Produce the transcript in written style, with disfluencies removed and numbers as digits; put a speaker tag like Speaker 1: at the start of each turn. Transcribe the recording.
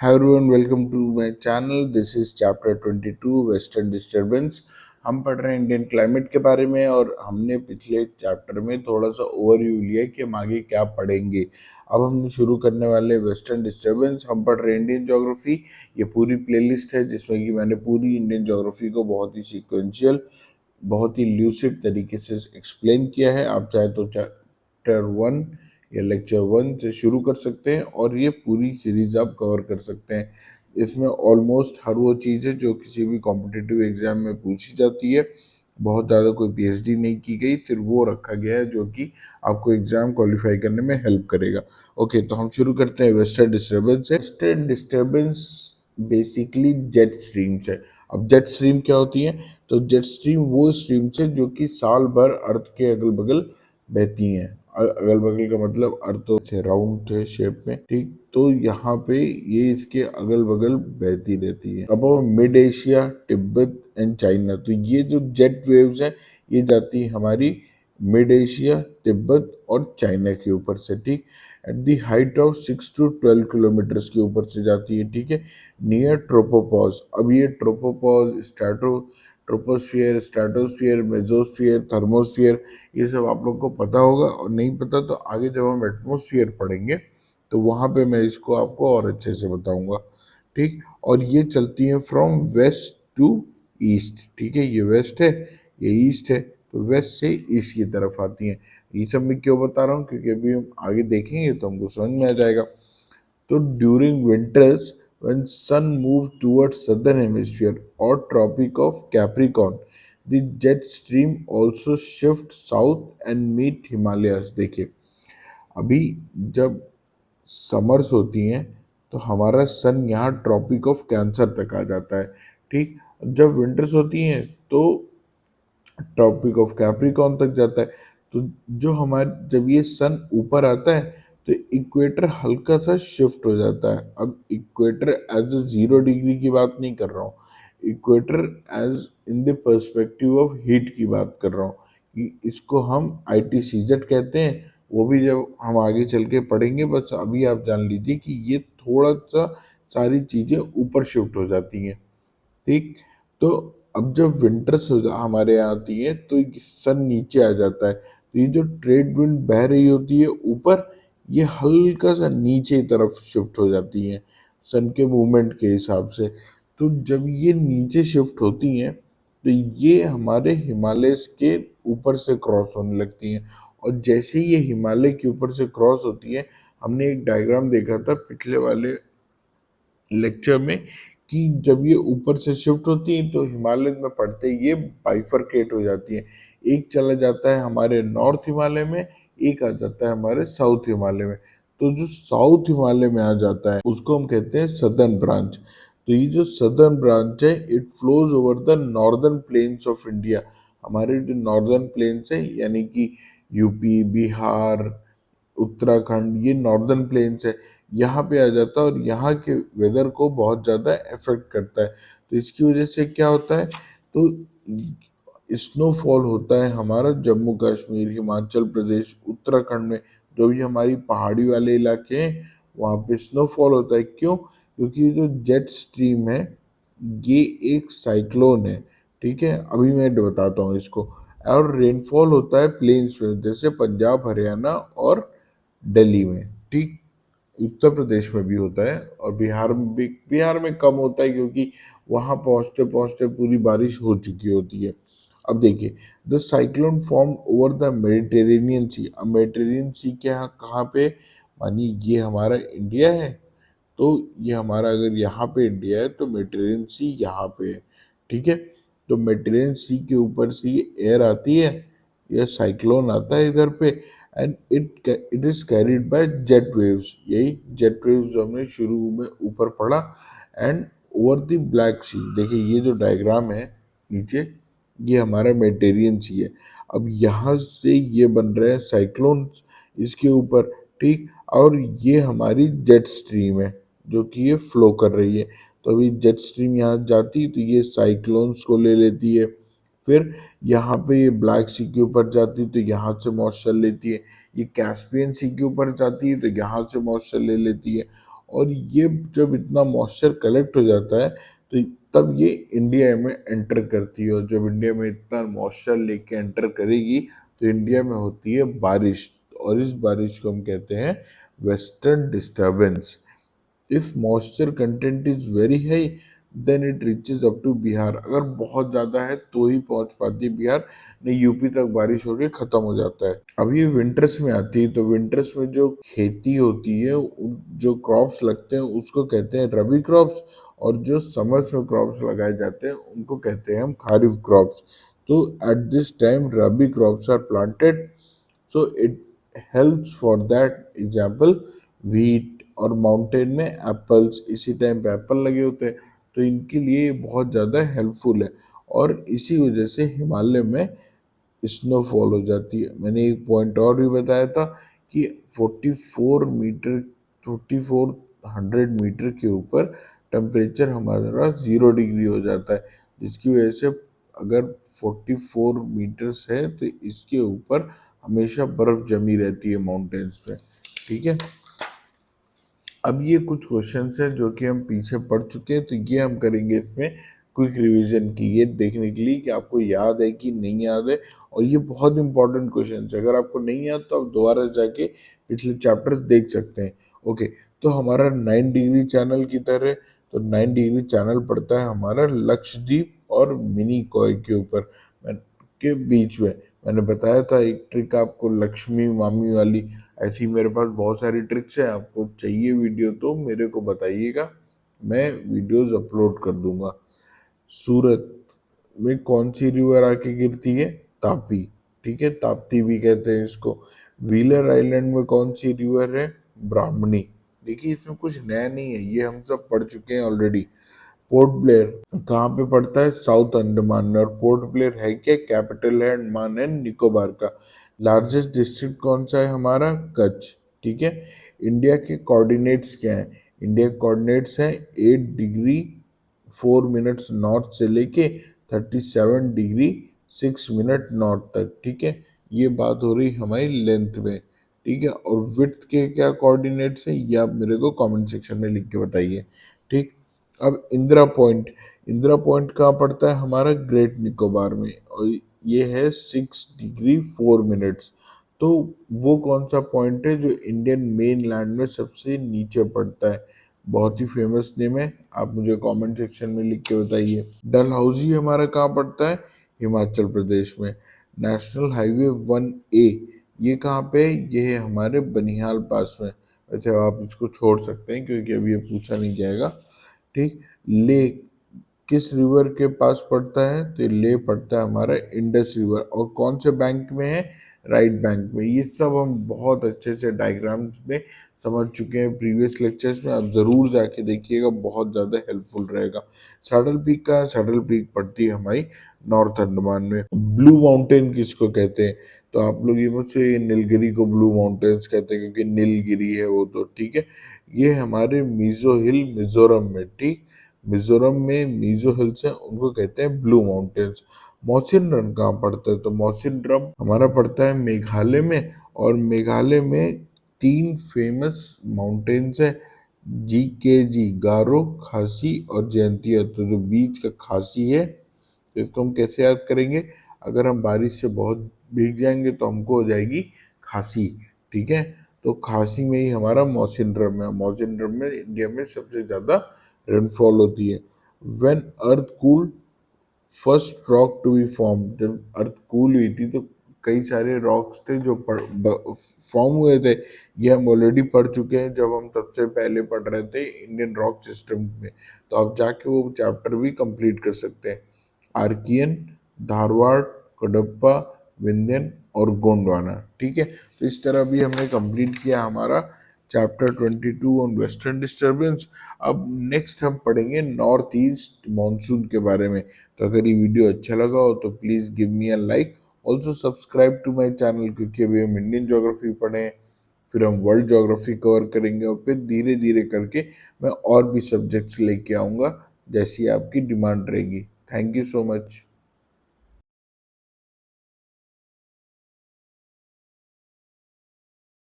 Speaker 1: Hi everyone, welcome to my channel. This is chapter 22 western disturbance. हम पढ़ रहे हैं इंडियन क्लाइमेट के बारे में और हमने पिछले चैप्टर में थोड़ा सा ओवरव्यू लिया कि हम आगे क्या पढ़ेंगे। अब हम शुरू करने वाले वेस्टर्न डिस्टरबेंस। हम पढ़ रहे हैं इंडियन ज्योग्राफी। ये पूरी प्लेलिस्ट है जिसमें कि मैंने पूरी इंडियन ज्योग्राफी को बहुत ही सीक्वेंशियल, बहुत ही ल्यूसिड तरीके से एक्सप्लेन किया है। आप चाहे तो चैप्टर 1 या लेक्चर 1 से शुरू कर सकते हैं और ये पूरी सीरीज आप कवर कर सकते हैं। इसमें ऑलमोस्ट हर वो चीज़ है जो किसी भी कॉम्पिटिटिव एग्जाम में पूछी जाती है। बहुत ज़्यादा कोई पीएचडी नहीं की गई, सिर्फ वो रखा गया है जो कि आपको एग्जाम क्वालिफाई करने में हेल्प करेगा। ओके, तो हम शुरू करते हैं वेस्टर्न डिस्टर्बेंस से। Western disturbance basically jet streams है। अब जेट स्ट्रीम क्या होती है? तो जेट स्ट्रीम वो स्ट्रीम्स है जो कि साल भर अर्थ के अगल बगल बहती हैं। अगल बगल का मतलब अर्थ तो से राउंड है शेप में, ठीक। तो यहाँ पे ये इसके अगल बगल बहती रहती है। अब mid Asia, Tibet and China, तो ये जो जेट वेव्स है ये जाती है हमारी मिड एशिया, तिब्बत और चाइना के ऊपर से, ठीक। At the height of 6 to 12 kilometres के ऊपर से जाती है, ठीक है, नियर ट्रोपोपॉज। अब ये tropopause, troposphere, stratosphere, mesosphere, thermosphere, ये सब आप लोग को पता होगा। और नहीं पता तो आगे जब हम एटमोस्फियर पढ़ेंगे तो वहां पे मैं इसको आपको और अच्छे से बताऊंगा, ठीक। और ये चलती है फ्रॉम वेस्ट टू ईस्ट, ठीक है। ये वेस्ट है, ये ईस्ट है, तो वेस्ट से ईस्ट की तरफ आती हैं। ये सब मैं क्यों बता रहा हूँ? क्योंकि अभी हम आगे देखेंगे तो हमको समझ में आ जाएगा। तो during winters when sun moves towards southern hemisphere or tropic of capricorn, the jet stream also shift south and meet himalayas। देखिए, अभी जब समर्स होती हैं तो हमारा सन यहाँ ट्रॉपिक ऑफ कैंसर तक आ जाता है, ठीक। जब विंटर्स होती हैं तो ट्रॉपिक ऑफ कैप्रिकॉर्न तक जाता है। तो जो हमारे जब ये सन ऊपर आता है तो इक्वेटर हल्का सा शिफ्ट हो जाता है। अब इक्वेटर एज अ 0 डिग्री की बात नहीं कर रहा हूँ, equator as in the perspective of heat की बात कर रहा हूँ कि इसको हम ITCZ कहते हैं। वो भी जब हम आगे चल के पढ़ेंगे, बस अभी आप जान लीजिए कि ये थोड़ा सा सारी चीजें ऊपर शिफ्ट हो जाती हैं, ठीक। तो अब जब विंटर्स हमारे यहाँ आती है तो सन नीचे आ जाता है, तो ये जो ट्रेड विंड बह रही होती है ऊपर, ये हल्का सा नीचे की तरफ शिफ्ट हो जाती है सन के मूवमेंट के हिसाब से। तो जब ये नीचे शिफ्ट होती हैं तो ये हमारे हिमालय के ऊपर से क्रॉस होने लगती हैं। और जैसे ही ये हिमालय के ऊपर से क्रॉस होती है, हमने एक डायग्राम देखा था पिछले वाले लेक्चर में कि जब ये ऊपर से शिफ्ट होती है तो हिमालय में पड़ते ही ये बाइफरकेट हो जाती है। एक चला जाता है हमारे नॉर्थ हिमालय में, एक आ जाता है हमारे साउथ हिमालय में। तो जो साउथ हिमालय में आ जाता है उसको हम कहते हैं सदर्न ब्रांच। तो ये जो सदर्न ब्रांच है, it flows over the northern plains of India. हमारे जो नॉर्दर्न प्लेन्स है यानी कि यूपी, बिहार, उत्तराखंड, ये नॉर्दर्न प्लेन्स है, यहाँ पे आ जाता है और यहाँ के वेदर को बहुत ज़्यादा इफेक्ट करता है। तो इसकी वजह से क्या होता है? तो स्नोफॉल होता है हमारा जम्मू कश्मीर, हिमाचल प्रदेश, उत्तराखंड में, जो भी हमारी पहाड़ी वाले इलाके हैं वहाँ पे स्नोफॉल होता है। क्यों? क्योंकि ये जो जेट स्ट्रीम है ये एक साइक्लोन है, ठीक है। अभी मैं बताता हूँ इसको। और रेनफॉल होता है प्लेन्स में, जैसे पंजाब, हरियाणा और दिल्ली में, ठीक। उत्तर प्रदेश में भी होता है और बिहार में भी। बिहार में कम होता है क्योंकि वहां पहुंचते पहुंचते पूरी बारिश हो चुकी होती है। अब देखिए, the cyclone form over the Mediterranean sea. अब मेडिटेरेनियन सी क्या, कहाँ पे? मानिए ये हमारा इंडिया है, तो ये हमारा अगर यहाँ पे इंडिया है तो मेडिटेरेनियन सी यहाँ पे है, ठीक है। तो मेडिटेरेनियन सी के ऊपर से ये एयर आती है, यह साइक्लोन आता है इधर पे, and it is carried by jet waves. यही जेट वेव्स जो हमने शुरू में ऊपर पढ़ा। एंड ओवर द ब्लैक सी, देखिए ये जो डायग्राम है नीचे, ये हमारा मेडिटेरियन सी है। अब यहाँ से ये बन रहे हैं साइक्लोन इसके ऊपर, ठीक। और ये हमारी जेट स्ट्रीम है जो कि ये फ्लो कर रही है। तो अभी जेट स्ट्रीम यहाँ जाती है तो ये साइक्लोन्स को ले लेती है, फिर यहाँ पे ये ब्लैक सी के ऊपर जाती है तो यहाँ से मॉइस्चर लेती है, ये कैस्पियन सी के ऊपर जाती है तो यहाँ से मॉइस्चर ले लेती है, और ये जब इतना मॉइस्चर कलेक्ट हो जाता है तो तब ये इंडिया में एंटर करती है, और जब इंडिया में इतना मॉइस्चर लेके एंटर करेगी तो इंडिया में होती है बारिश, और इस बारिश को हम कहते हैं western disturbance. If moisture content is very high then it reaches up to Bihar. अगर बहुत ज्यादा है तो ही पहुंच पाती है बिहार, नहीं यूपी तक बारिश होके खत्म हो जाता है। अब ये विंटर्स में आती है, तो विंटर्स में जो खेती होती है, जो क्रॉप्स लगते हैं उसको कहते हैं रबी क्रॉप्स, और जो समर्स में क्रॉप्स लगाए जाते हैं उनको कहते हैं हम खारिफ क्रॉप्स। तो at this time rabi crops are planted, so it helps for that. Example wheat, और माउंटेन में एप्पल्स, इसी टाइम पे एप्पल लगे होते हैं, तो इनके लिए ये बहुत ज़्यादा हेल्पफुल है। और इसी वजह से हिमालय में स्नोफॉल हो जाती है। मैंने एक पॉइंट और भी बताया था कि 44 मीटर, 4400 मीटर के ऊपर टेम्परेचर हमारा 0 डिग्री हो जाता है, जिसकी वजह से अगर 44 मीटर्स है तो इसके ऊपर हमेशा बर्फ जमी रहती है माउंटेन्स पे। ठीक है, अब ये कुछ क्वेश्चंस हैं जो कि हम पीछे पढ़ चुके हैं, तो ये हम करेंगे इसमें क्विक रिवीजन की, ये देखने के लिए कि आपको याद है कि नहीं याद है। और ये बहुत इंपॉर्टेंट क्वेश्चन है, अगर आपको नहीं याद तो आप दोबारा जाके पिछले चैप्टर्स देख सकते हैं। ओके, तो हमारा 9 डिग्री चैनल किधर है, तो 9 डिग्री चैनल पड़ता है हमारा लक्षद्वीप और मिनी कॉय के ऊपर के बीच में। मैंने बताया था एक ट्रिक आपको, लक्ष्मी मामी वाली। ऐसी मेरे पास बहुत सारी ट्रिक्स हैं, आपको चाहिए वीडियो तो मेरे को बताइएगा, मैं वीडियोस अपलोड कर दूंगा। सूरत में कौन सी रिवर आके गिरती है, तापी। ठीक है, ताप्ती भी कहते हैं इसको। व्हीलर आइलैंड में कौन सी रिवर है, ब्राह्मणी। देखिए इसमें कुछ नया नहीं है, ये हम सब पढ़ चुके हैं ऑलरेडी। पोर्ट ब्लेयर कहाँ पे पड़ता है, साउथ अंडमान में, और पोर्ट ब्लेयर है क्या, कैपिटल है अंडमान एंड निकोबार का। लार्जेस्ट डिस्ट्रिक्ट कौन सा है हमारा, कच्छ। ठीक है, इंडिया के कोऑर्डिनेट्स क्या हैं, इंडिया के कोऑर्डिनेट्स हैं 8 डिग्री 4 मिनट्स नॉर्थ से लेके 37 डिग्री 6 मिनट नॉर्थ तक। ठीक है, ये बात हो रही हमारी लेंथ में। ठीक है, और विड्थ के क्या कोऑर्डिनेट्स हैं ये आप मेरे को कमेंट सेक्शन में लिख के बताइए। ठीक, अब इंदिरा पॉइंट, इंदिरा पॉइंट कहाँ पड़ता है हमारा, ग्रेट निकोबार में, और ये है 6 डिग्री 4 मिनट्स। तो वो कौन सा पॉइंट है जो इंडियन मेन लैंड में सबसे नीचे पड़ता है, बहुत ही फेमस नेम है, आप मुझे कमेंट सेक्शन में लिख के बताइए। डलहौजी हमारा कहाँ पड़ता है, हिमाचल प्रदेश में। नेशनल हाईवे 1A ये कहाँ पे है, ये है हमारे बनिहाल पास में। वैसे आप इसको छोड़ सकते हैं क्योंकि अभी ये पूछा नहीं जाएगा। ठीक, ले किस रिवर के पास पड़ता है, तो ले पड़ता है हमारा इंडस रिवर, और कौन से बैंक में है, राइट बैंक में। ये सब हम बहुत अच्छे से डायग्राम्स में समझ चुके हैं प्रीवियस लेक्चर्स में, आप ज़रूर जाके देखिएगा, बहुत ज़्यादा हेल्पफुल रहेगा। सैडल पीक का, सैडल पीक पड़ती है हमारी नॉर्थ अंडमान में। ब्लू माउंटेन किसको कहते हैं, तो आप लोग ये मुझसे नीलगिरी को ब्लू माउंटेन्स कहते हैं क्योंकि नीलगिरी है वो, तो ठीक है। ये हमारे मिजो हिल मिजोरम में, ठीक, मिजोरम में मिजो हिल्स हैं उनको कहते हैं ब्लू माउंटेन्स। मौसिनरम कहाँ पड़ता है, तो मौसिनरम हमारा पड़ता है मेघालय में, और मेघालय में 3 फेमस माउंटेन्स हैं, जी गारो, खासी और जयंतिया। तो जो बीच का खासी है, तो इसको हम कैसे याद करेंगे, अगर हम बारिश से बहुत भीग जाएंगे तो हमको हो जाएगी खांसी। ठीक है, तो खांसी में ही हमारा मौसिनरम है, मौसिनरम में इंडिया में सबसे ज़्यादा रेनफॉल होती है। When earth cool first rock to be form, जब अर्थ कूल हुई थी तो कई सारे रॉक्स थे जो फॉर्म हुए थे, ये हम ऑलरेडी पढ़ चुके हैं जब हम सबसे पहले पढ़ रहे थे इंडियन रॉक सिस्टम में, तो आप जाके वो चैप्टर भी कंप्लीट कर सकते हैं। आर्कियन, धारवाड़, कडप्पा, विंध्यन और गोंडवाना। ठीक है, तो इस तरह भी हमने कंप्लीट किया हमारा चैप्टर 22 ऑन वेस्टर्न डिस्टर्बेंस। अब नेक्स्ट हम पढ़ेंगे नॉर्थ ईस्ट मानसून के बारे में। तो अगर ये वीडियो अच्छा लगा हो तो please give me a like, also subscribe to my channel, क्योंकि अभी हम इंडियन ज्योग्राफी पढ़े, फिर हम वर्ल्ड ज्योग्राफी कवर करेंगे, और फिर धीरे धीरे करके मैं और भी सब्जेक्ट्स लेके आऊँगा जैसी आपकी डिमांड रहेगी। Thank you so much.